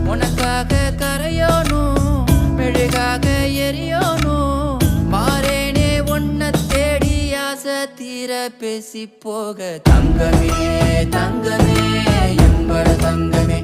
உனக்காக கரையோனும் மெழுகாக எரியோனும் மாறேனே உன்னை தேடி ஆசை தீர பேசி போக தங்கமே தங்கமே என்பட தங்கமே